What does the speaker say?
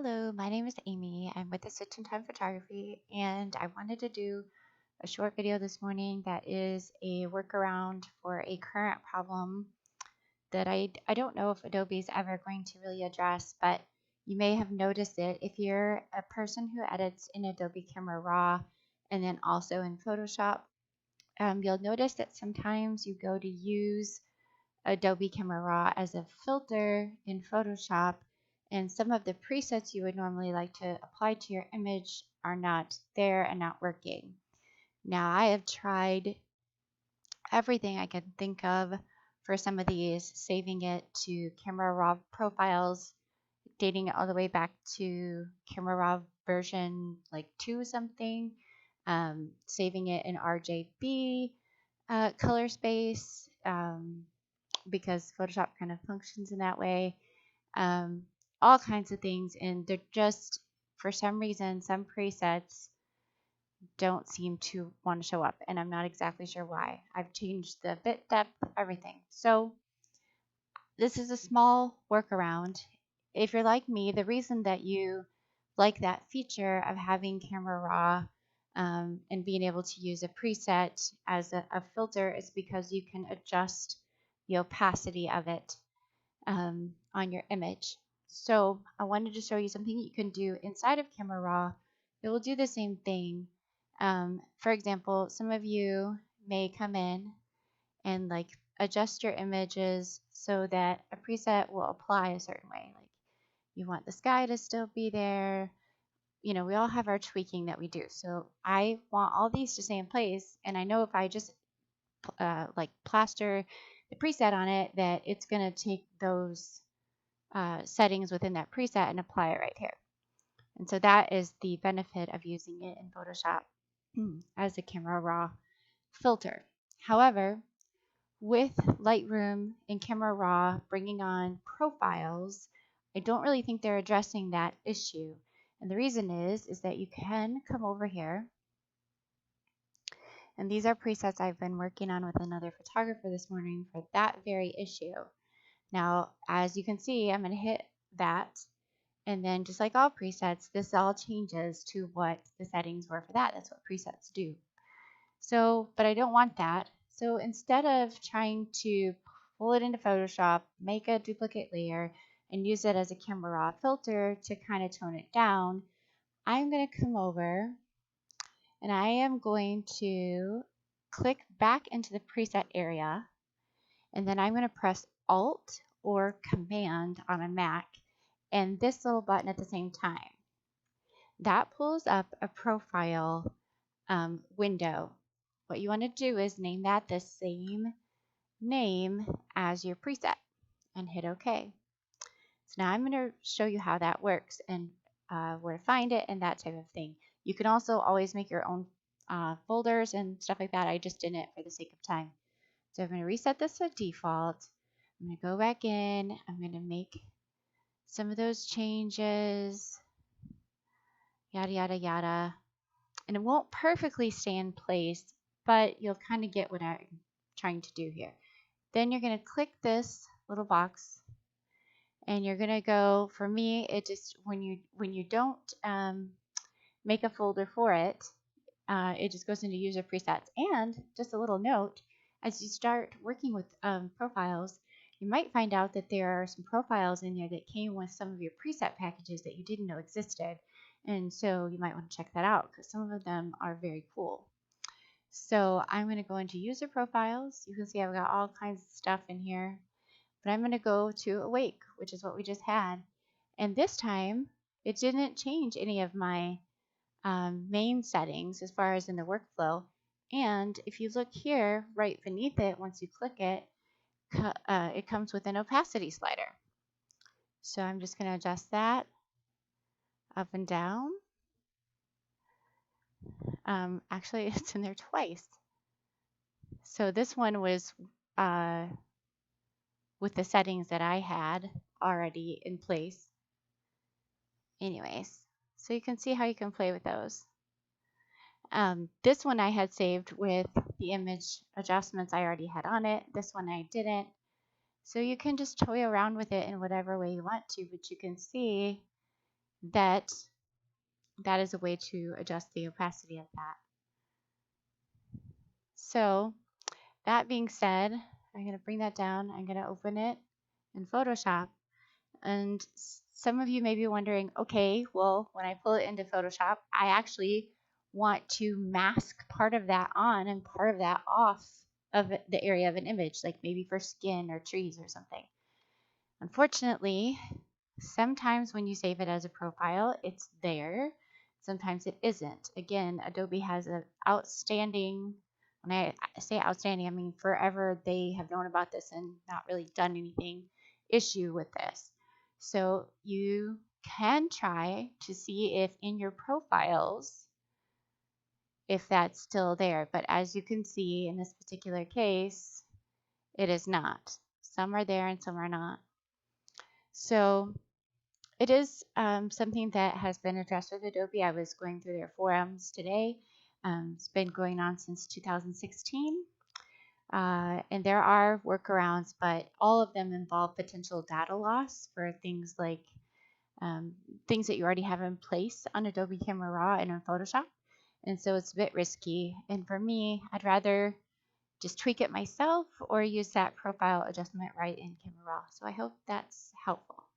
Hello, my name is Amy. I'm with Assistant Time Photography, and I wanted to do a short video this morning that is a workaround for a current problem that I don't know if Adobe is ever going to really address, but you may have noticed it if you're a person who edits in Adobe Camera Raw and then also in Photoshop. You'll notice that sometimes you go to use Adobe Camera Raw as a filter in Photoshop, and some of the presets you would normally like to apply to your image are not there and not working. Now, I have tried everything I can think of for some of these, saving it to Camera Raw profiles, dating it all the way back to Camera Raw version like 2 something, saving it in RGB color space. Because Photoshop kind of functions in that way. Um, all kinds of things, and they're just, for some reason, some presets don't seem to want to show up, and I'm not exactly sure why. I've changed the bit depth, everything. So this is a small workaround. If you're like me, the reason that you like that feature of having Camera Raw and being able to use a preset as a filter is because you can adjust the opacity of it on your image. So I wanted to show you something you can do inside of Camera Raw. It will do the same thing. For example, some of you may come in and like adjust your images so that a preset will apply a certain way. Like you want the sky to still be there. You know, we all have our tweaking that we do. So I want all these to stay in place. And I know if I just like plaster the preset on it, that it's going to take those settings within that preset and apply it right here. And so that is the benefit of using it in Photoshop as a Camera Raw filter. However, with Lightroom and Camera Raw bringing on profiles, I don't really think they're addressing that issue. And the reason is that you can come over here, and these are presets I've been working on with another photographer this morning for that very issue. Now, as you can see, I'm going to hit that. And then just like all presets, this all changes to what the settings were for that. That's what presets do. So, but I don't want that. So instead of trying to pull it into Photoshop, make a duplicate layer, and use it as a Camera Raw filter to kind of tone it down, I'm going to come over and I am going to click back into the preset area, and then I'm going to press Alt or Command on a Mac and this little button at the same time. That pulls up a profile window. What you want to do is name that the same name as your preset and hit OK. So now I'm going to show you how that works and where to find it and that type of thing. You can also always make your own folders and stuff like that. I just didn't for the sake of time. So I'm going to reset this to default. I'm going to go back in. I'm going to make some of those changes, yada, yada, yada. And it won't perfectly stay in place, but you'll kind of get what I'm trying to do here. Then you're going to click this little box, and you're going to go, for me, it just, when you don't make a folder for it, it just goes into user presets. And just a little note, as you start working with profiles, you might find out that there are some profiles in there that came with some of your preset packages that you didn't know existed. And so you might want to check that out because some of them are very cool. So I'm going to go into user profiles. You can see I've got all kinds of stuff in here. But I'm going to go to awake, which is what we just had. And this time, it didn't change any of my main settings as far as in the workflow. And if you look here, right beneath it, once you click it, it comes with an opacity slider. So I'm just going to adjust that up and down. Actually, it's in there twice. So this one was with the settings that I had already in place. Anyways, so you can see how you can play with those. This one I had saved with the image adjustments I already had on it. This one I didn't. So you can just toy around with it in whatever way you want to, but you can see that that is a way to adjust the opacity of that. So that being said, I'm going to bring that down. I'm going to open it in Photoshop. And some of you may be wondering, okay, well, when I pull it into Photoshop, I actually want to mask part of that on and part of that off of the area of an image, like maybe for skin or trees or something. Unfortunately, sometimes when you save it as a profile, it's there. Sometimes it isn't. Again, Adobe has an outstanding, when I say outstanding, I mean forever they have known about this and not really done anything, issue with this. So you can try to see if in your profiles, if that's still there. But as you can see in this particular case, it is not. Some are there and some are not. So it is something that has been addressed with Adobe. I was going through their forums today. It's been going on since 2016. And there are workarounds, but all of them involve potential data loss for things like things that you already have in place on Adobe Camera Raw and in Photoshop. And so it's a bit risky. And for me, I'd rather just tweak it myself or use that profile adjustment right in Camera Raw. So I hope that's helpful.